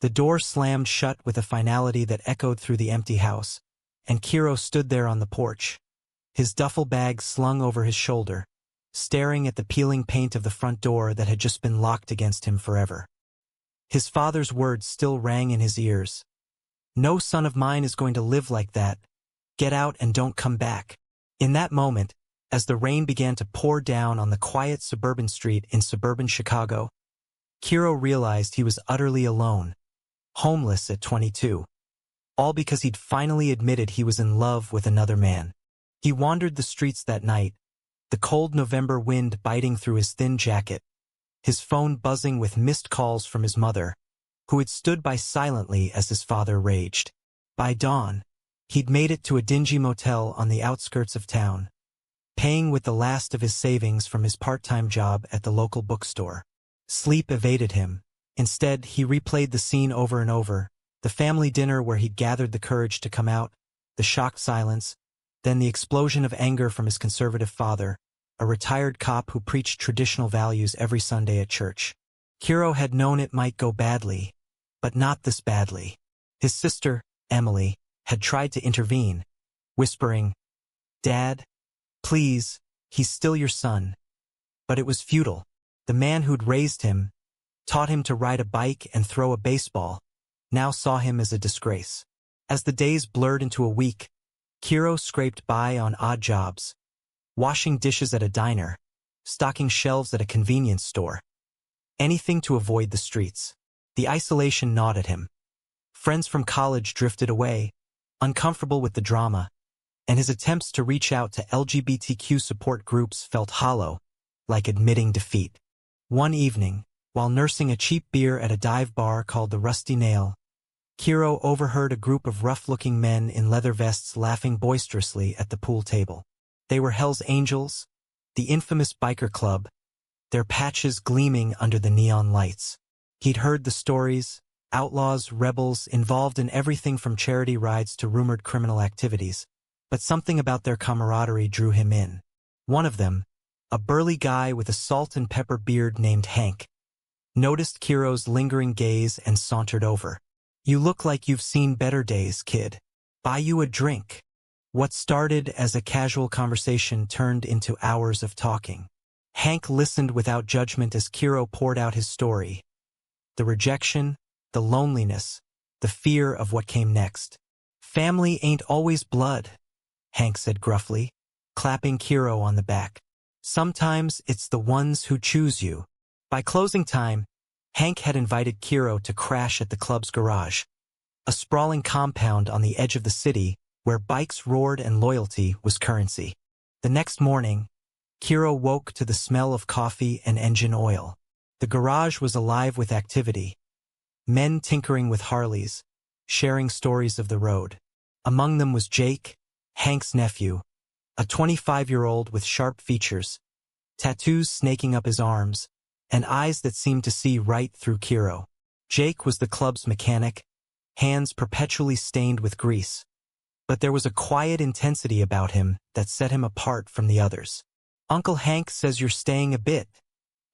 The door slammed shut with a finality that echoed through the empty house, and Kiro stood there on the porch, his duffel bag slung over his shoulder, staring at the peeling paint of the front door that had just been locked against him forever. His father's words still rang in his ears. "No son of mine is going to live like that. Get out and don't come back." In that moment, as the rain began to pour down on the quiet suburban street in suburban Chicago, Kiro realized he was utterly alone, homeless at 22. All because he'd finally admitted he was in love with another man. He wandered the streets that night, the cold November wind biting through his thin jacket, his phone buzzing with missed calls from his mother, who had stood by silently as his father raged. By dawn, he'd made it to a dingy motel on the outskirts of town, paying with the last of his savings from his part-time job at the local bookstore. Sleep evaded him. Instead, he replayed the scene over and over, the family dinner where he'd gathered the courage to come out, the shocked silence, then the explosion of anger from his conservative father, a retired cop who preached traditional values every Sunday at church. Kiro had known it might go badly, but not this badly. His sister, Emily, had tried to intervene, whispering, "Dad, please, he's still your son." But it was futile. The man who'd raised him, taught him to ride a bike and throw a baseball, now saw him as a disgrace. As the days blurred into a week, Kiro scraped by on odd jobs, washing dishes at a diner, stocking shelves at a convenience store. Anything to avoid the streets. The isolation gnawed at him. Friends from college drifted away, uncomfortable with the drama, and his attempts to reach out to LGBTQ support groups felt hollow, like admitting defeat. One evening, while nursing a cheap beer at a dive bar called the Rusty Nail, Kiro overheard a group of rough-looking men in leather vests laughing boisterously at the pool table. They were Hell's Angels, the infamous biker club, their patches gleaming under the neon lights. He'd heard the stories, outlaws, rebels, involved in everything from charity rides to rumored criminal activities, but something about their camaraderie drew him in. One of them, a burly guy with a salt and pepper beard named Hank, noticed Kiro's lingering gaze and sauntered over. "You look like you've seen better days, kid. Buy you a drink." What started as a casual conversation turned into hours of talking. Hank listened without judgment as Kiro poured out his story. The rejection, the loneliness, the fear of what came next. "Family ain't always blood," Hank said gruffly, clapping Kiro on the back. "Sometimes it's the ones who choose you." By closing time, Hank had invited Kiro to crash at the club's garage, a sprawling compound on the edge of the city where bikes roared and loyalty was currency. The next morning, Kiro woke to the smell of coffee and engine oil. The garage was alive with activity. Men tinkering with Harleys, sharing stories of the road. Among them was Jake, Hank's nephew, a 25-year-old with sharp features, tattoos snaking up his arms, and eyes that seemed to see right through Kiro. Jake was the club's mechanic, hands perpetually stained with grease. But there was a quiet intensity about him that set him apart from the others. "Uncle Hank says you're staying a bit,"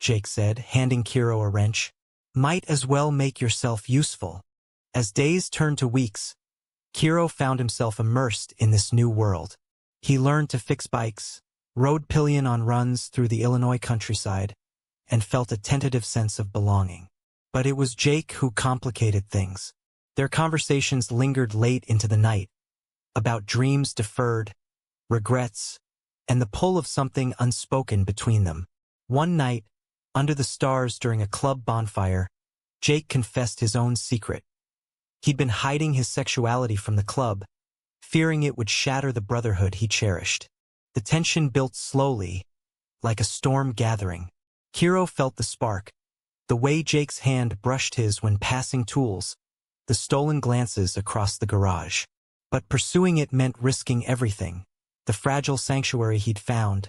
Jake said, handing Kiro a wrench. "Might as well make yourself useful." As days turned to weeks, Kiro found himself immersed in this new world. He learned to fix bikes, rode pillion on runs through the Illinois countryside, and felt a tentative sense of belonging. But it was Jake who complicated things. Their conversations lingered late into the night, about dreams deferred, regrets, and the pull of something unspoken between them. One night, under the stars during a club bonfire, Jake confessed his own secret. He'd been hiding his sexuality from the club, fearing it would shatter the brotherhood he cherished. The tension built slowly, like a storm gathering. Kiro felt the spark, the way Jake's hand brushed his when passing tools, the stolen glances across the garage. But pursuing it meant risking everything, the fragile sanctuary he'd found,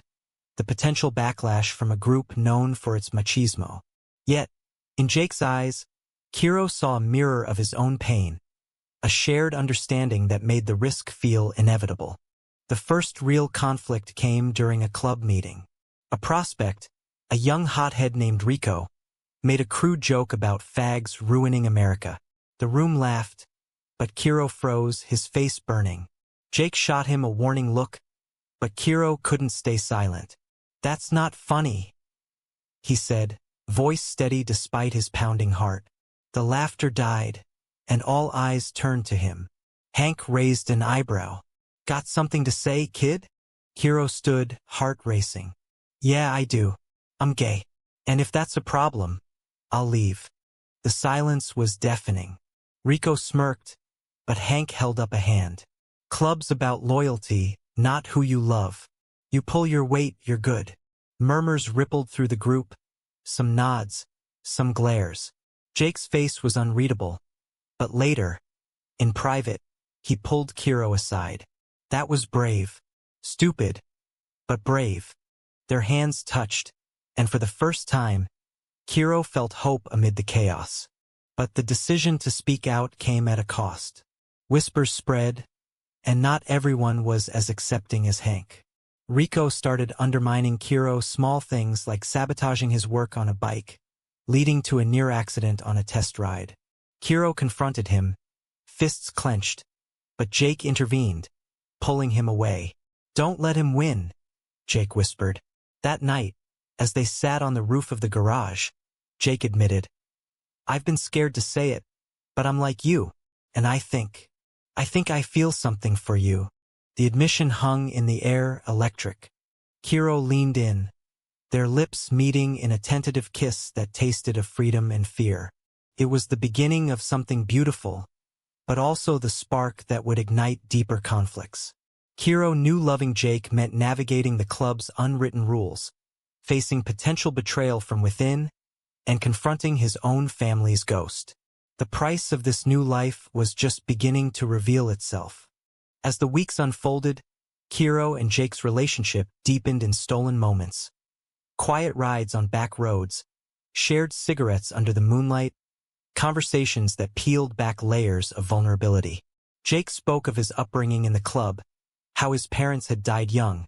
the potential backlash from a group known for its machismo. Yet, in Jake's eyes, Kiro saw a mirror of his own pain, a shared understanding that made the risk feel inevitable. The first real conflict came during a club meeting. A prospect, a young hothead named Rico, made a crude joke about fags ruining America. The room laughed, but Kiro froze, his face burning. Jake shot him a warning look, but Kiro couldn't stay silent. "That's not funny," he said, voice steady despite his pounding heart. The laughter died, and all eyes turned to him. Hank raised an eyebrow. "Got something to say, kid?" Kiro stood, heart racing. "Yeah, I do. I'm gay. And if that's a problem, I'll leave." The silence was deafening. Rico smirked, but Hank held up a hand. "Club's about loyalty, not who you love. You pull your weight, you're good." Murmurs rippled through the group, some nods, some glares. Jake's face was unreadable, but later, in private, he pulled Kiro aside. That was brave. Stupid, but brave. Their hands touched, and for the first time, Kiro felt hope amid the chaos. But the decision to speak out came at a cost. Whispers spread, and not everyone was as accepting as Hank. Rico started undermining Kiro's small things like sabotaging his work on a bike, leading to a near accident on a test ride. Kiro confronted him, fists clenched, but Jake intervened, pulling him away. "Don't let him win," Jake whispered. That night, as they sat on the roof of the garage, Jake admitted, "I've been scared to say it, but I'm like you, and I think I feel something for you." The admission hung in the air, electric. Kiro leaned in, their lips meeting in a tentative kiss that tasted of freedom and fear. It was the beginning of something beautiful, but also the spark that would ignite deeper conflicts. Kiro knew loving Jake meant navigating the club's unwritten rules, facing potential betrayal from within, and confronting his own family's ghost. The price of this new life was just beginning to reveal itself. As the weeks unfolded, Kiro and Jake's relationship deepened in stolen moments. Quiet rides on back roads, shared cigarettes under the moonlight, conversations that peeled back layers of vulnerability. Jake spoke of his upbringing in the club, how his parents had died young,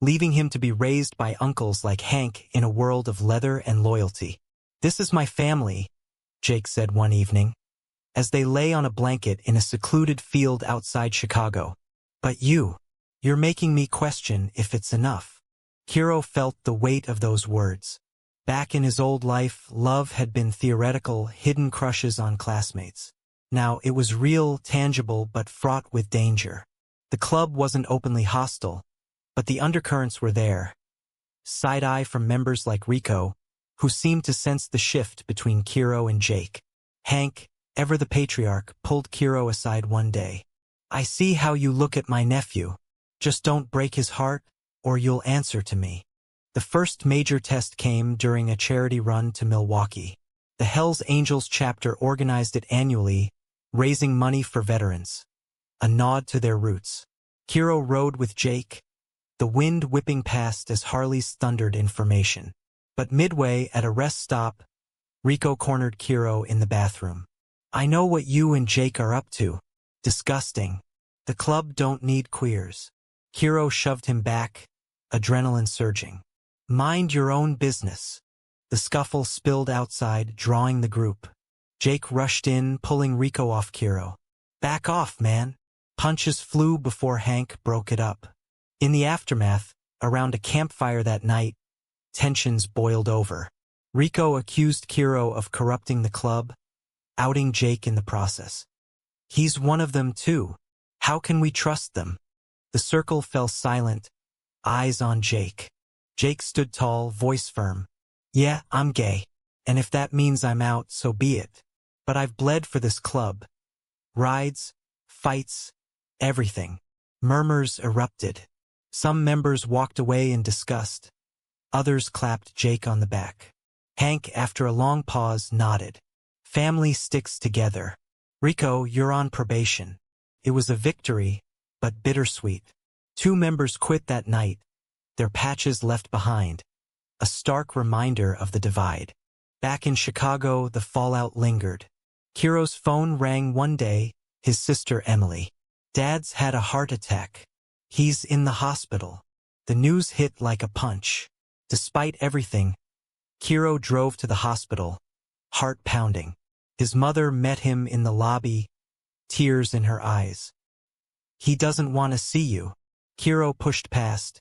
leaving him to be raised by uncles like Hank in a world of leather and loyalty. "This is my family," Jake said one evening, as they lay on a blanket in a secluded field outside Chicago. "But you're making me question if it's enough." Kiro felt the weight of those words. Back in his old life, love had been theoretical, hidden crushes on classmates. Now it was real, tangible, but fraught with danger. The club wasn't openly hostile, but the undercurrents were there. Side-eye from members like Rico, who seemed to sense the shift between Kiro and Jake. Hank, ever the patriarch, pulled Kiro aside one day. "I see how you look at my nephew. Just don't break his heart, or you'll answer to me." The first major test came during a charity run to Milwaukee. The Hells Angels chapter organized it annually, raising money for veterans. A nod to their roots. Kiro rode with Jake, the wind whipping past as Harleys thundered information. But midway at a rest stop, Rico cornered Kiro in the bathroom. "I know what you and Jake are up to. Disgusting. The club don't need queers." Kiro shoved him back, adrenaline surging. "Mind your own business." The scuffle spilled outside, drawing the group. Jake rushed in, pulling Rico off Kiro. "Back off, man." Punches flew before Hank broke it up. In the aftermath, around a campfire that night, tensions boiled over. Rico accused Kiro of corrupting the club, outing Jake in the process. "He's one of them too. How can we trust them?" The circle fell silent, eyes on Jake. Jake stood tall, voice firm. "Yeah, I'm gay. And if that means I'm out, so be it. But I've bled for this club. Rides, fights, everything." Murmurs erupted. Some members walked away in disgust. Others clapped Jake on the back. Hank, after a long pause, nodded. "Family sticks together. Rico, you're on probation." It was a victory, but bittersweet. 2 members quit that night, their patches left behind, a stark reminder of the divide. Back in Chicago, the fallout lingered. Kiro's phone rang one day, his sister Emily. "Dad's had a heart attack. He's in the hospital." The news hit like a punch. Despite everything, Kiro drove to the hospital, heart pounding. His mother met him in the lobby, tears in her eyes. "He doesn't want to see you." Kiro pushed past,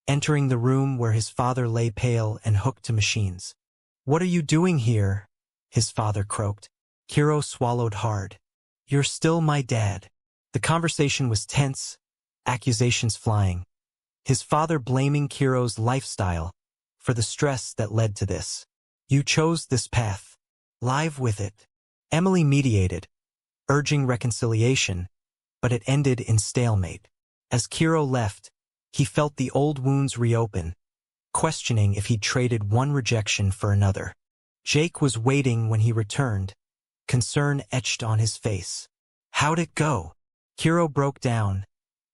entering the room where his father lay pale and hooked to machines. "What are you doing here?" his father croaked. Kiro swallowed hard. "You're still my dad." The conversation was tense, accusations flying. His father blaming Kiro's lifestyle for the stress that led to this. "You chose this path. Live with it." Emily mediated, urging reconciliation, but it ended in stalemate. As Kiro left, he felt the old wounds reopen, questioning if he'd traded one rejection for another. Jake was waiting when he returned, concern etched on his face. "How'd it go?" Kiro broke down,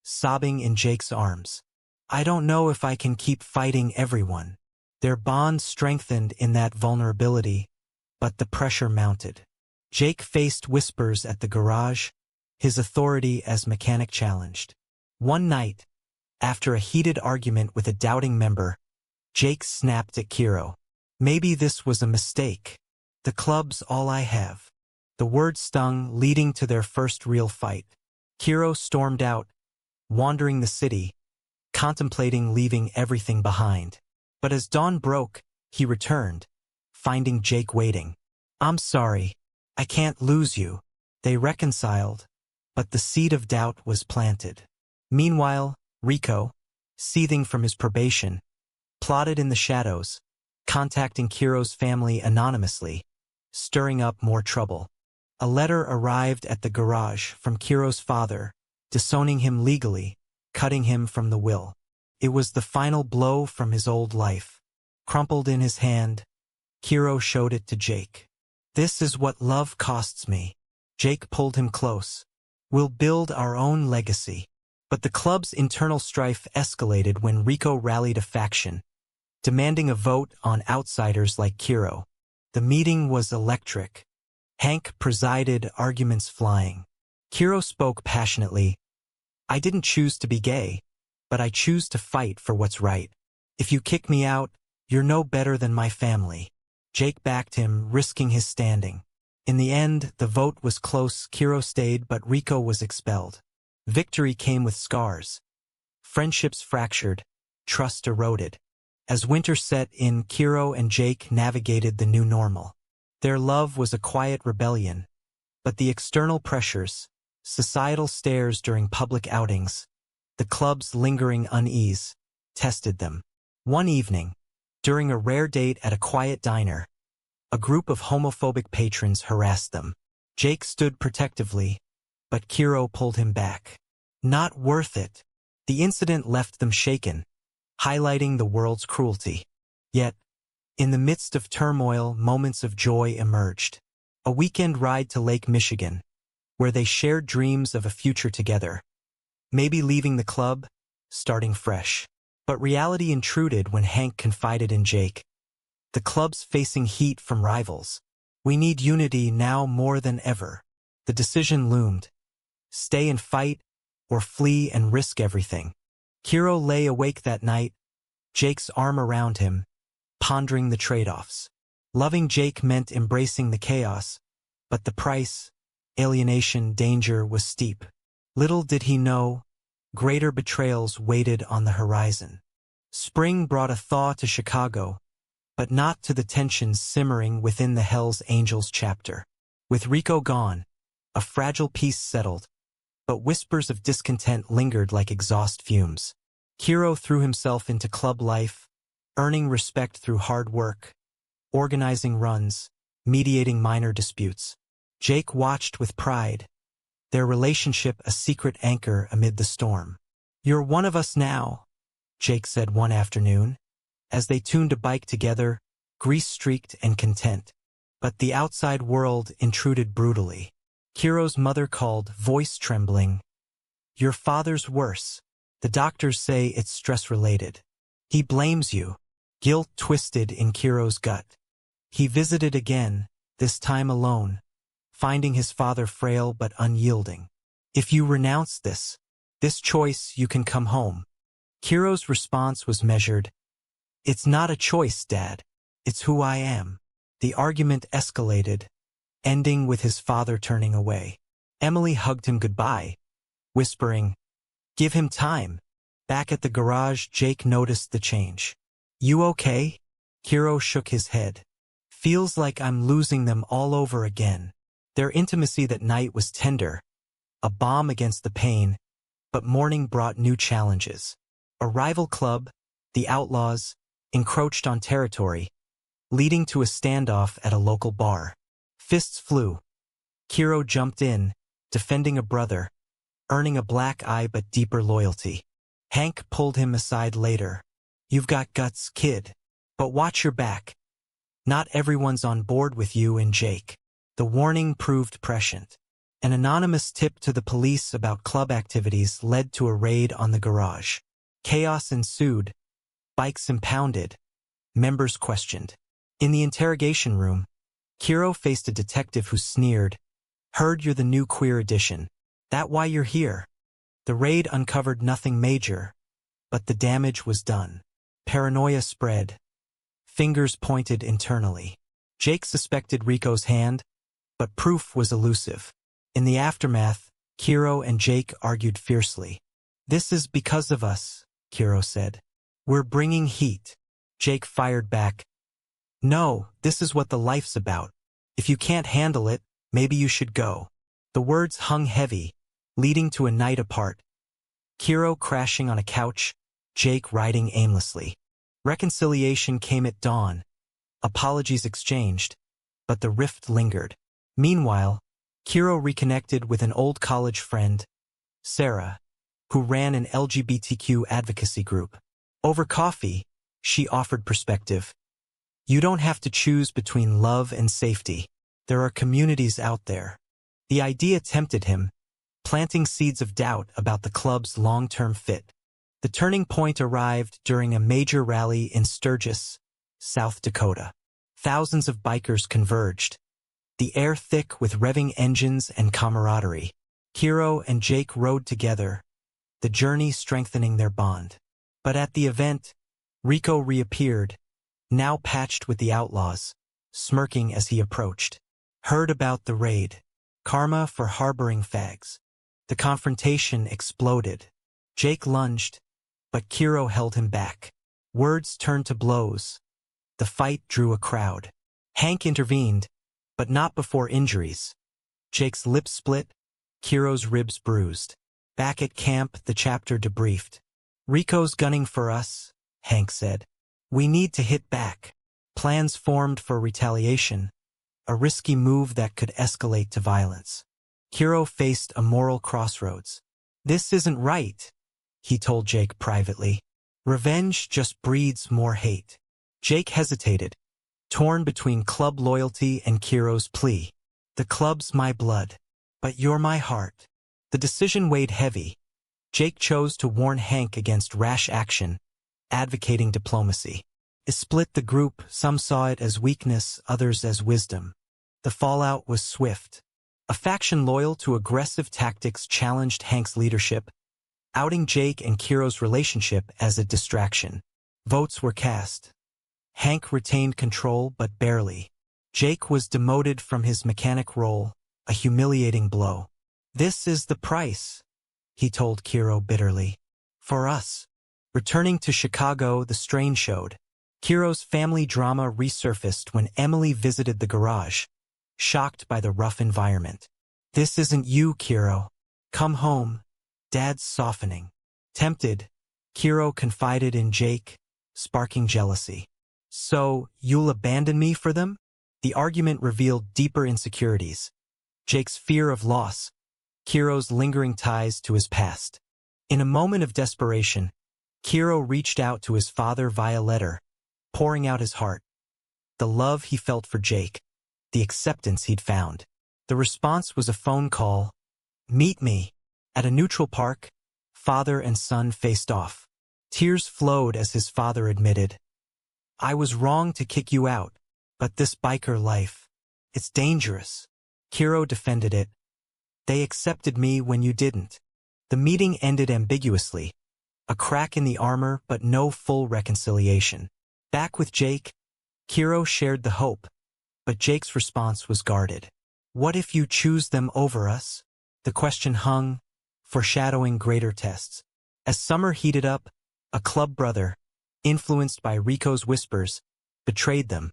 sobbing in Jake's arms. "I don't know if I can keep fighting everyone." Their bond strengthened in that vulnerability, but the pressure mounted. Jake faced whispers at the garage, his authority as mechanic challenged. One night, after a heated argument with a doubting member, Jake snapped at Kiro. "Maybe this was a mistake. The club's all I have." The word stung, leading to their first real fight. Kiro stormed out, wandering the city, contemplating leaving everything behind. But as dawn broke, he returned, finding Jake waiting. "I'm sorry. I can't lose you." They reconciled, but the seed of doubt was planted. Meanwhile, Rico, seething from his probation, plotted in the shadows, contacting Kiro's family anonymously, stirring up more trouble. A letter arrived at the garage from Kiro's father, disowning him legally, cutting him from the will. It was the final blow from his old life. Crumpled in his hand, Kiro showed it to Jake. "This is what love costs me." Jake pulled him close. "We'll build our own legacy." But the club's internal strife escalated when Rico rallied a faction, demanding a vote on outsiders like Kiro. The meeting was electric. Hank presided, arguments flying. Kiro spoke passionately. "I didn't choose to be gay, but I choose to fight for what's right. If you kick me out, you're no better than my family." Jake backed him, risking his standing. In the end, the vote was close. Kiro stayed, but Rico was expelled. Victory came with scars. Friendships fractured, trust eroded. As winter set in, Kiro and Jake navigated the new normal. Their love was a quiet rebellion, but the external pressures, societal stares during public outings, the club's lingering unease, tested them. One evening, during a rare date at a quiet diner, a group of homophobic patrons harassed them. Jake stood protectively, but Kiro pulled him back. "Not worth it." The incident left them shaken, highlighting the world's cruelty. Yet, in the midst of turmoil, moments of joy emerged. A weekend ride to Lake Michigan, where they shared dreams of a future together. Maybe leaving the club, starting fresh. But reality intruded when Hank confided in Jake. "The club's facing heat from rivals. We need unity now more than ever." The decision loomed. Stay and fight, or flee and risk everything. Kiro lay awake that night, Jake's arm around him, pondering the trade-offs. Loving Jake meant embracing the chaos, but the price, alienation, danger, was steep. Little did he know, greater betrayals waited on the horizon. Spring brought a thaw to Chicago, but not to the tensions simmering within the Hells Angels chapter. With Rico gone, a fragile peace settled, but whispers of discontent lingered like exhaust fumes. Kiro threw himself into club life, earning respect through hard work, organizing runs, mediating minor disputes. Jake watched with pride, their relationship a secret anchor amid the storm. "You're one of us now," Jake said one afternoon, as they tuned a bike together, grease-streaked and content. But the outside world intruded brutally. Kiro's mother called, voice trembling. "Your father's worse. The doctors say it's stress-related. He blames you." Guilt twisted in Kiro's gut. He visited again, this time alone, finding his father frail but unyielding. "If you renounce this choice, you can come home." Kiro's response was measured. "It's not a choice, Dad. It's who I am." The argument escalated, ending with his father turning away. Emily hugged him goodbye, whispering, "Give him time." Back at the garage, Jake noticed the change. "You okay?" Kiro shook his head. "Feels like I'm losing them all over again." Their intimacy that night was tender, a balm against the pain, but morning brought new challenges. A rival club, the Outlaws, encroached on territory, leading to a standoff at a local bar. Fists flew. Kiro jumped in, defending a brother, earning a black eye but deeper loyalty. Hank pulled him aside later. "You've got guts, kid. But watch your back. Not everyone's on board with you and Jake." The warning proved prescient. An anonymous tip to the police about club activities led to a raid on the garage. Chaos ensued, bikes impounded, members questioned. In the interrogation room, Kiro faced a detective who sneered, "Heard you're the new queer addition. That why you're here?" The raid uncovered nothing major, but the damage was done. Paranoia spread. Fingers pointed internally. Jake suspected Rico's hand, but proof was elusive. In the aftermath, Kiro and Jake argued fiercely. "This is because of us," Kiro said. "We're bringing heat." Jake fired back, "No, this is what the life's about. If you can't handle it, maybe you should go." The words hung heavy, leading to a night apart. Kiro crashing on a couch, Jake riding aimlessly. Reconciliation came at dawn. Apologies exchanged, but the rift lingered. Meanwhile, Kiro reconnected with an old college friend, Sarah, who ran an LGBTQ advocacy group. Over coffee, she offered perspective. "You don't have to choose between love and safety. There are communities out there." The idea tempted him, planting seeds of doubt about the club's long-term fit. The turning point arrived during a major rally in Sturgis, South Dakota. Thousands of bikers converged, the air thick with revving engines and camaraderie. Kiro and Jake rode together, the journey strengthening their bond. But at the event, Rico reappeared, now patched with the Outlaws, smirking as he approached. "Heard about the raid. Karma for harboring fags." The confrontation exploded. Jake lunged, but Kiro held him back. Words turned to blows. The fight drew a crowd. Hank intervened, but not before injuries. Jake's lips split, Kiro's ribs bruised. Back at camp, the chapter debriefed. "Rico's gunning for us," Hank said. "We need to hit back." Plans formed for retaliation, a risky move that could escalate to violence. Kiro faced a moral crossroads. "This isn't right," he told Jake privately. "Revenge just breeds more hate." Jake hesitated, torn between club loyalty and Kiro's plea. "The club's my blood, but you're my heart." The decision weighed heavy. Jake chose to warn Hank against rash action, advocating diplomacy. It split the group, some saw it as weakness, others as wisdom. The fallout was swift. A faction loyal to aggressive tactics challenged Hank's leadership, outing Jake and Kiro's relationship as a distraction. Votes were cast. Hank retained control, but barely. Jake was demoted from his mechanic role, a humiliating blow. "This is the price," he told Kiro bitterly. "For us." Returning to Chicago, the strain showed. Kiro's family drama resurfaced when Emily visited the garage, shocked by the rough environment. "This isn't you, Kiro. Come home." Dad's softening. Tempted, Kiro confided in Jake, sparking jealousy. "So, you'll abandon me for them?" The argument revealed deeper insecurities. Jake's fear of loss, Kiro's lingering ties to his past. In a moment of desperation, Kiro reached out to his father via letter, pouring out his heart. The love he felt for Jake, the acceptance he'd found. The response was a phone call. "Meet me." At a neutral park, father and son faced off. Tears flowed as his father admitted, "I was wrong to kick you out, but this biker life, it's dangerous." Kiro defended it. "They accepted me when you didn't." The meeting ended ambiguously. A crack in the armor, but no full reconciliation. Back with Jake, Kiro shared the hope, but Jake's response was guarded. What if you choose them over us? The question hung, foreshadowing greater tests. As summer heated up, a club brother, influenced by Rico's whispers, betrayed them,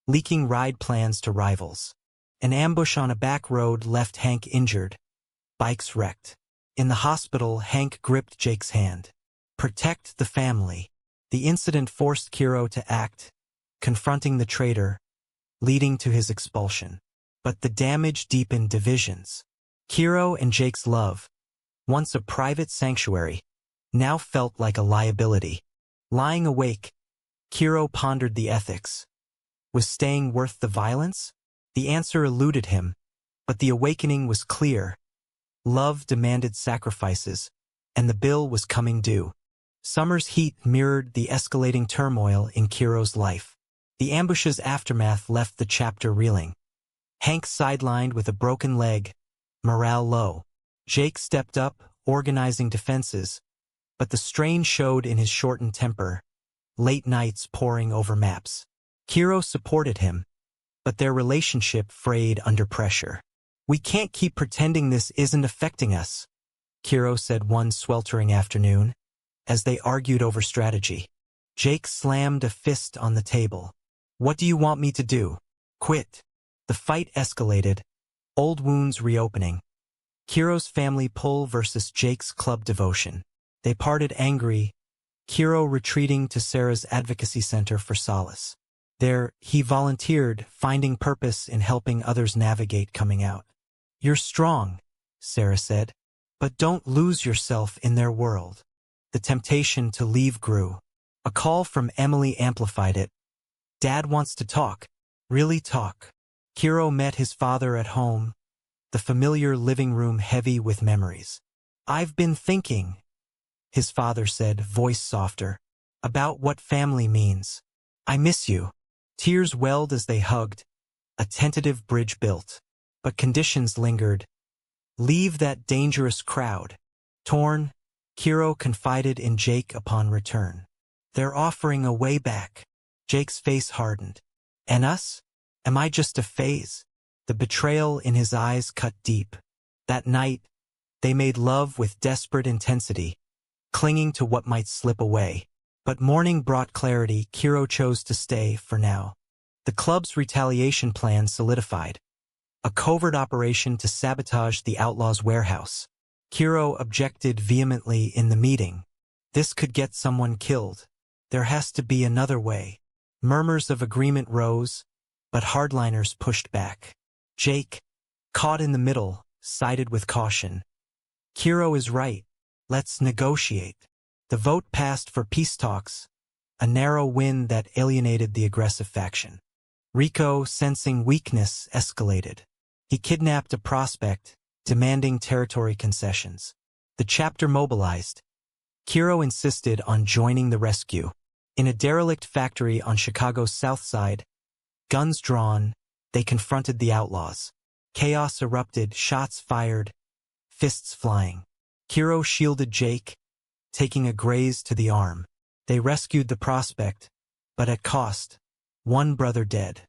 leaking ride plans to rivals. An ambush on a back road left Hank injured, bikes wrecked. In the hospital, Hank gripped Jake's hand. Protect the family. The incident forced Kiro to act, confronting the traitor, leading to his expulsion. But the damage deepened divisions. Kiro and Jake's love, once a private sanctuary, now felt like a liability. Lying awake, Kiro pondered the ethics. Was staying worth the violence? The answer eluded him, but the awakening was clear. Love demanded sacrifices, and the bill was coming due. Summer's heat mirrored the escalating turmoil in Kiro's life. The ambush's aftermath left the chapter reeling. Hank sidelined with a broken leg, morale low. Jake stepped up, organizing defenses, but the strain showed in his shortened temper, late nights poring over maps. Kiro supported him, but their relationship frayed under pressure. We can't keep pretending this isn't affecting us, Kiro said one sweltering afternoon, as they argued over strategy. Jake slammed a fist on the table. What do you want me to do? Quit. The fight escalated, old wounds reopening. Kiro's family pull versus Jake's club devotion. They parted angry, Kiro retreating to Sarah's advocacy center for solace. There, he volunteered, finding purpose in helping others navigate coming out. You're strong, Sarah said, but don't lose yourself in their world. The temptation to leave grew. A call from Emily amplified it. Dad wants to talk. Really talk. Kiro met his father at home, the familiar living room heavy with memories. I've been thinking, his father said, voice softer, about what family means. I miss you. Tears welled as they hugged, a tentative bridge built. But conditions lingered. Leave that dangerous crowd. Torn, Kiro confided in Jake upon return. They're offering a way back. Jake's face hardened. And us? Am I just a phase? The betrayal in his eyes cut deep. That night, they made love with desperate intensity, clinging to what might slip away. But morning brought clarity. Kiro chose to stay for now. The club's retaliation plan solidified. A covert operation to sabotage the outlaw's warehouse. Kiro objected vehemently in the meeting. This could get someone killed. There has to be another way. Murmurs of agreement rose, but hardliners pushed back. Jake, caught in the middle, sided with caution. Kiro is right. Let's negotiate. The vote passed for peace talks, a narrow win that alienated the aggressive faction. Rico, sensing weakness, escalated. He kidnapped a prospect, demanding territory concessions. The chapter mobilized. Kiro insisted on joining the rescue. In a derelict factory on Chicago's south side, guns drawn, they confronted the outlaws. Chaos erupted, shots fired, fists flying. Kiro shielded Jake, taking a graze to the arm. They rescued the prospect, but at cost. One brother dead.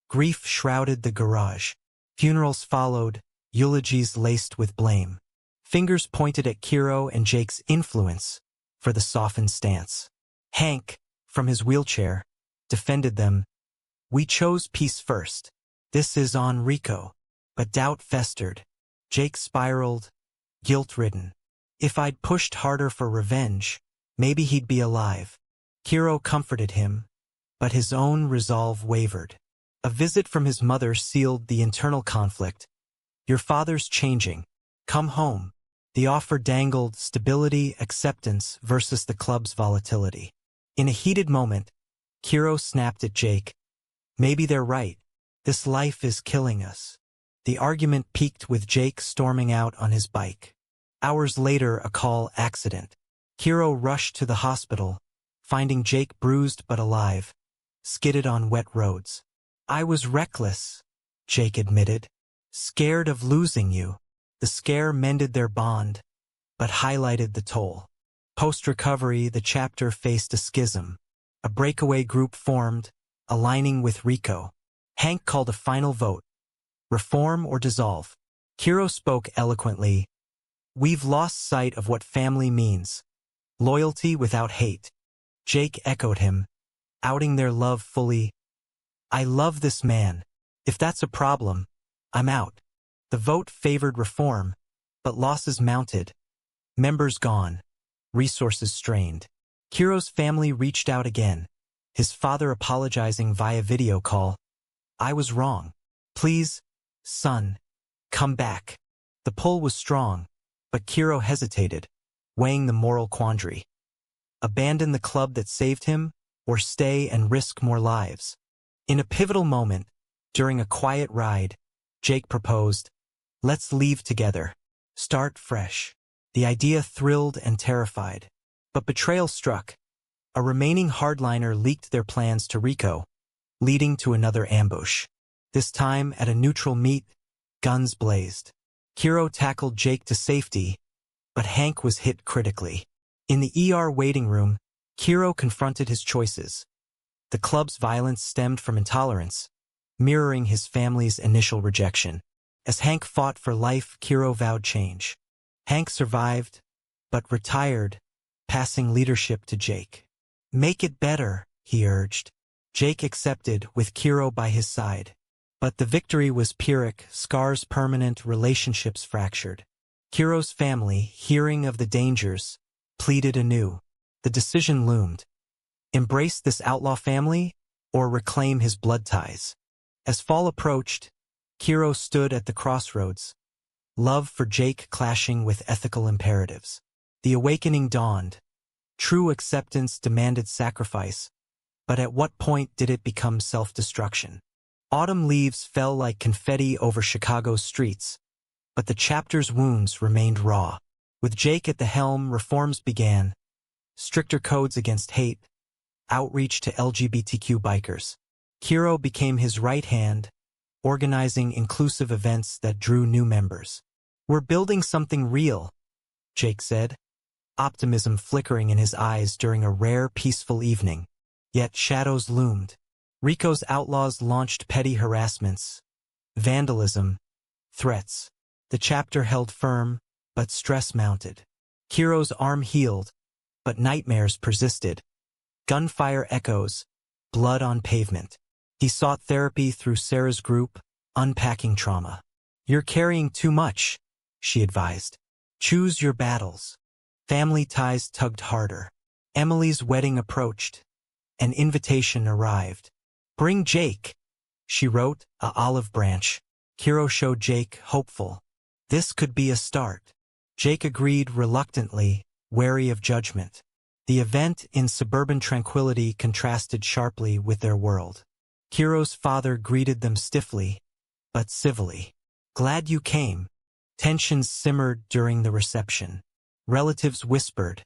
Grief shrouded the garage. Funerals followed, eulogies laced with blame. Fingers pointed at Kiro and Jake's influence for the softened stance. Hank, from his wheelchair, defended them. We chose peace first. This is on Rico. But doubt festered. Jake spiraled, guilt-ridden. If I'd pushed harder for revenge, maybe he'd be alive. Kiro comforted him, but his own resolve wavered. A visit from his mother sealed the internal conflict. Your father's changing. Come home. The offer dangled stability, acceptance versus the club's volatility. In a heated moment, Kiro snapped at Jake. Maybe they're right. This life is killing us. The argument peaked with Jake storming out on his bike. Hours later, a call accident. Kiro rushed to the hospital, finding Jake bruised but alive, skidded on wet roads. I was reckless, Jake admitted. Scared of losing you. The scare mended their bond, but highlighted the toll. Post-recovery, the chapter faced a schism. A breakaway group formed, aligning with Rico. Hank called a final vote. reform or dissolve. Kiro spoke eloquently. We've lost sight of what family means. Loyalty without hate. Jake echoed him, outing their love fully. I love this man. If that's a problem, I'm out. The vote favored reform, but losses mounted. Members gone. Resources strained. Kiro's family reached out again, his father apologizing via video call. I was wrong. Please, son, come back. The pull was strong, but Kiro hesitated, weighing the moral quandary. Abandon the club that saved him, or stay and risk more lives? In a pivotal moment, during a quiet ride, Jake proposed, let's leave together. Start fresh. The idea thrilled and terrified. But betrayal struck. A remaining hardliner leaked their plans to Rico, leading to another ambush. This time, at a neutral meet, guns blazed. Kiro tackled Jake to safety, but Hank was hit critically. In the ER waiting room, Kiro confronted his choices. The club's violence stemmed from intolerance, mirroring his family's initial rejection. As Hank fought for life, Kiro vowed change. Hank survived, but retired, passing leadership to Jake. Make it better, he urged. Jake accepted, with Kiro by his side. But the victory was Pyrrhic, scars permanent, relationships fractured. Kiro's family, hearing of the dangers, pleaded anew. The decision loomed. Embrace this outlaw family, or reclaim his blood ties? As fall approached, Kiro stood at the crossroads, love for Jake clashing with ethical imperatives. The awakening dawned. True acceptance demanded sacrifice, but at what point did it become self-destruction? Autumn leaves fell like confetti over Chicago's streets, but the chapter's wounds remained raw. With Jake at the helm, reforms began. Stricter codes against hate, outreach to LGBTQ bikers. Kiro became his right hand, organizing inclusive events that drew new members. We're building something real, Jake said, optimism flickering in his eyes during a rare, peaceful evening. Yet shadows loomed. Rico's outlaws launched petty harassments, vandalism, threats. The chapter held firm, but stress mounted. Kiro's arm healed, but nightmares persisted. Gunfire echoes, blood on pavement. He sought therapy through Sarah's group, Unpacking Trauma. You're carrying too much, she advised. Choose your battles. Family ties tugged harder. Emily's wedding approached. An invitation arrived. Bring Jake, she wrote, a olive branch. Kiro showed Jake, hopeful. This could be a start. Jake agreed reluctantly, wary of judgment. The event in suburban tranquility contrasted sharply with their world. Kiro's father greeted them stiffly, but civilly. Glad you came. Tensions simmered during the reception. Relatives whispered.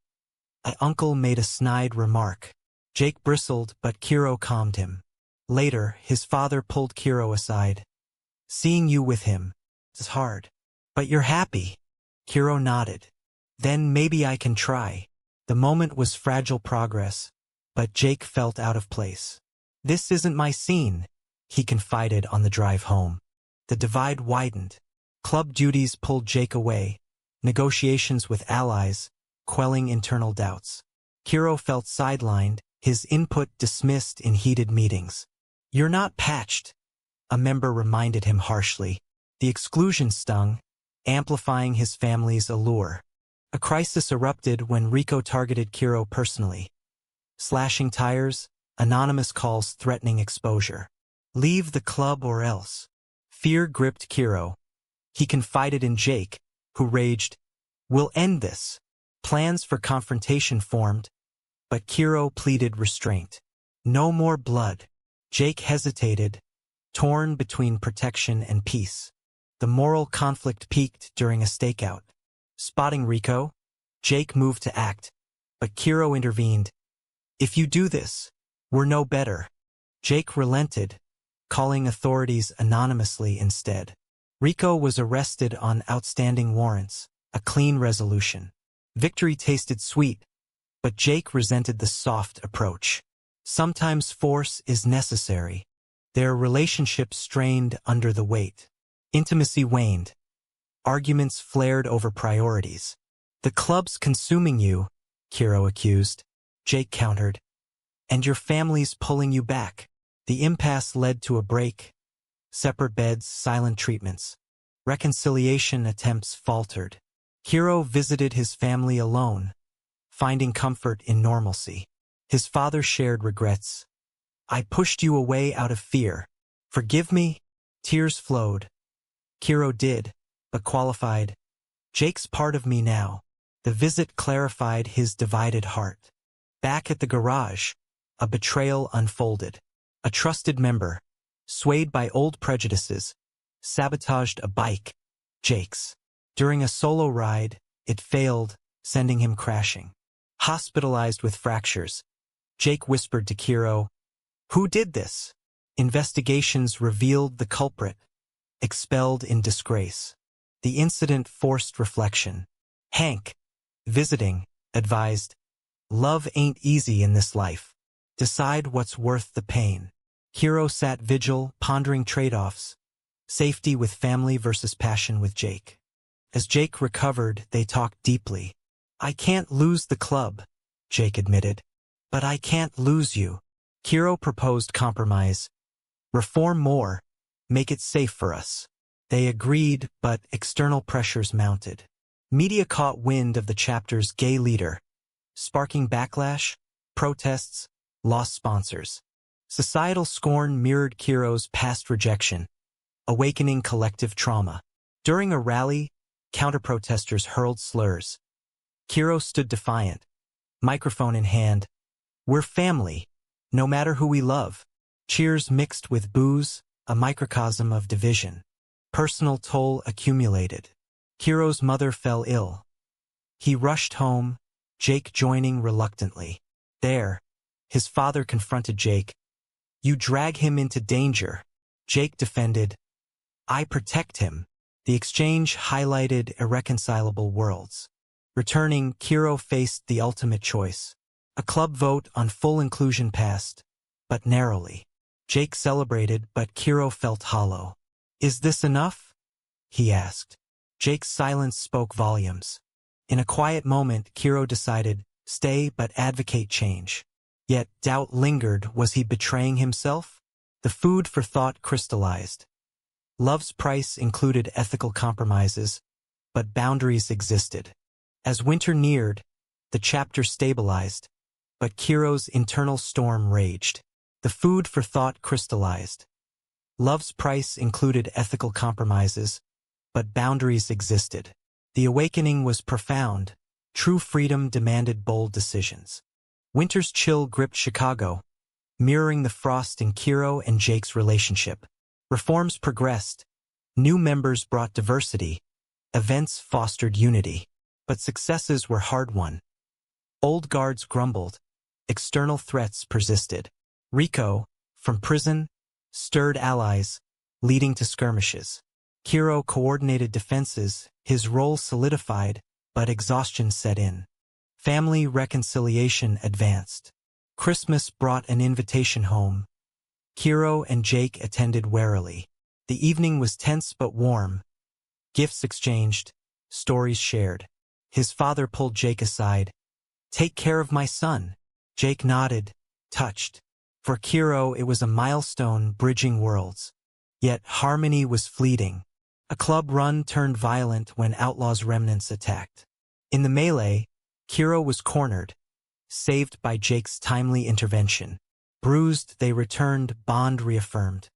An uncle made a snide remark. Jake bristled, but Kiro calmed him. Later, his father pulled Kiro aside. Seeing you with him is hard. But you're happy. Kiro nodded. Then maybe I can try. The moment was fragile progress, but Jake felt out of place. This isn't my scene, he confided on the drive home. The divide widened. Club duties pulled Jake away. Negotiations with allies, quelling internal doubts. Kiro felt sidelined, his input dismissed in heated meetings. You're not patched, a member reminded him harshly. The exclusion stung, amplifying his family's allure. A crisis erupted when Rico targeted Kiro personally. Slashing tires, anonymous calls threatening exposure. Leave the club or else. Fear gripped Kiro. He confided in Jake, who raged, We'll end this. Plans for confrontation formed, but Kiro pleaded restraint. No more blood. Jake hesitated, torn between protection and peace. The moral conflict peaked during a stakeout. Spotting Rico, Jake moved to act, but Kiro intervened. If you do this, we're no better. Jake relented, calling authorities anonymously instead. Rico was arrested on outstanding warrants, a clean resolution. Victory tasted sweet, but Jake resented the soft approach. Sometimes force is necessary. Their relationship strained under the weight. Intimacy waned. Arguments flared over priorities. The club's consuming you, Kiro accused. Jake countered. And your family's pulling you back. The impasse led to a break. Separate beds, silent treatments. Reconciliation attempts faltered. Kiro visited his family alone, finding comfort in normalcy. His father shared regrets. I pushed you away out of fear. Forgive me? Tears flowed. Kiro did, but qualified. Jake's part of me now. The visit clarified his divided heart. Back at the garage, a betrayal unfolded. A trusted member, swayed by old prejudices, sabotaged a bike, Jake's. During a solo ride, it failed, sending him crashing. Hospitalized with fractures, Jake whispered to Kiro, "Who did this?" Investigations revealed the culprit, expelled in disgrace. The incident forced reflection. Hank, visiting, advised, "Love ain't easy in this life. Decide what's worth the pain." Kiro sat vigil, pondering trade-offs. Safety with family versus passion with Jake. As Jake recovered, they talked deeply. I can't lose the club, Jake admitted. But I can't lose you. Kiro proposed compromise. Reform more. Make it safe for us. They agreed, but external pressures mounted. Media caught wind of the chapter's gay leader, sparking backlash, protests, lost sponsors. Societal scorn mirrored Kiro's past rejection, awakening collective trauma. During a rally, counter-protesters hurled slurs. Kiro stood defiant, microphone in hand. We're family, no matter who we love. Cheers mixed with boos, a microcosm of division. Personal toll accumulated. Kiro's mother fell ill. He rushed home, Jake joining reluctantly. There, his father confronted Jake. You drag him into danger. Jake defended. I protect him. The exchange highlighted irreconcilable worlds. Returning, Kiro faced the ultimate choice. A club vote on full inclusion passed, but narrowly. Jake celebrated, but Kiro felt hollow. Is this enough? He asked. Jake's silence spoke volumes. In a quiet moment, Kiro decided, stay but advocate change. Yet doubt lingered. Was he betraying himself? The food for thought crystallized. Love's price included ethical compromises, but boundaries existed. As winter neared, the chapter stabilized, but Kiro's internal storm raged. The food for thought crystallized. Love's price included ethical compromises, but boundaries existed. The awakening was profound. True freedom demanded bold decisions. Winter's chill gripped Chicago, mirroring the frost in Kiro and Jake's relationship. Reforms progressed. New members brought diversity. Events fostered unity. But successes were hard-won. Old guards grumbled. External threats persisted. Rico, from prison, stirred allies, leading to skirmishes. Kiro coordinated defenses, his role solidified, but exhaustion set in. Family reconciliation advanced. Christmas brought an invitation home. Kiro and Jake attended warily. The evening was tense but warm. Gifts exchanged, stories shared. His father pulled Jake aside. Take care of my son. Jake nodded, touched. For Kiro, it was a milestone bridging worlds. Yet harmony was fleeting. A club run turned violent when outlaws' remnants attacked. In the melee, Kiro was cornered, saved by Jake's timely intervention. Bruised, they returned, bond reaffirmed.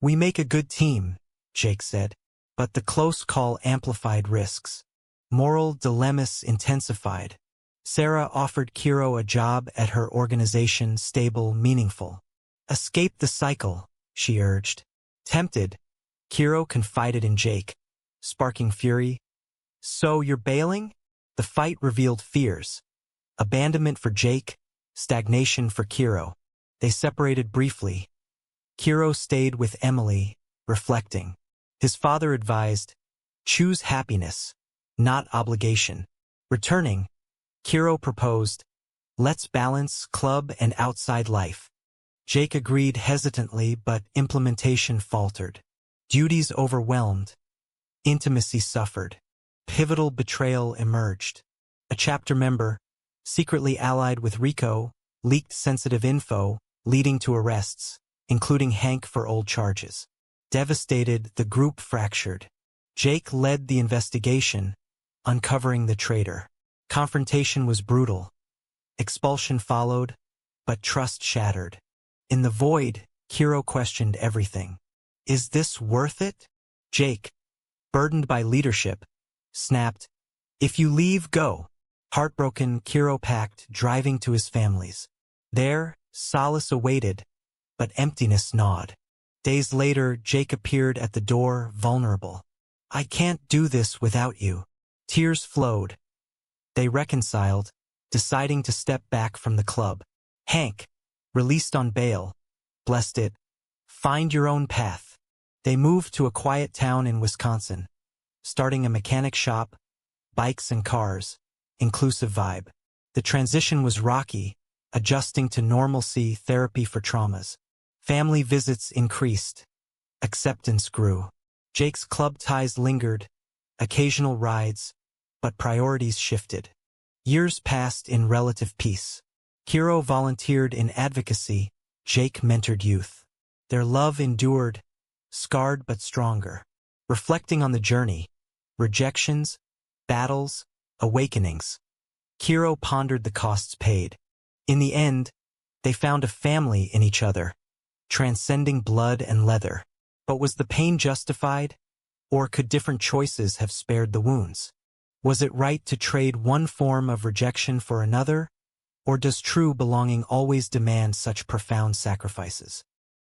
We make a good team, Jake said. But the close call amplified risks. Moral dilemmas intensified. Sarah offered Kiro a job at her organization, stable, meaningful. Escape the cycle, she urged. Tempted, Kiro confided in Jake, sparking fury. So you're bailing? The fight revealed fears. Abandonment for Jake, stagnation for Kiro. They separated briefly. Kiro stayed with Emily, reflecting. His father advised, choose happiness, not obligation. Returning, Kiro proposed, let's balance club and outside life. Jake agreed hesitantly, but implementation faltered. Duties overwhelmed. Intimacy suffered. Pivotal betrayal emerged. A chapter member, secretly allied with Rico, leaked sensitive info, leading to arrests, including Hank for old charges. Devastated, the group fractured. Jake led the investigation, uncovering the traitor. Confrontation was brutal. Expulsion followed, but trust shattered. In the void, Kiro questioned everything. Is this worth it? Jake, burdened by leadership, snapped, "If you leave, go." Heartbroken, Kiro packed, driving to his family's. There, solace awaited, but emptiness gnawed. Days later, Jake appeared at the door, vulnerable. "I can't do this without you." Tears flowed. They reconciled, deciding to step back from the club. Hank, released on bail, blessed it. "Find your own path." They moved to a quiet town in Wisconsin, starting a mechanic shop, bikes and cars, inclusive vibe. The transition was rocky, adjusting to normalcy, therapy for traumas. Family visits increased. Acceptance grew. Jake's club ties lingered, occasional rides, but priorities shifted. Years passed in relative peace. Kiro volunteered in advocacy, Jake mentored youth. Their love endured, scarred but stronger. Reflecting on the journey, rejections, battles, awakenings, Kiro pondered the costs paid. In the end, they found a family in each other, transcending blood and leather. But was the pain justified? Or could different choices have spared the wounds? Was it right to trade one form of rejection for another? Or does true belonging always demand such profound sacrifices?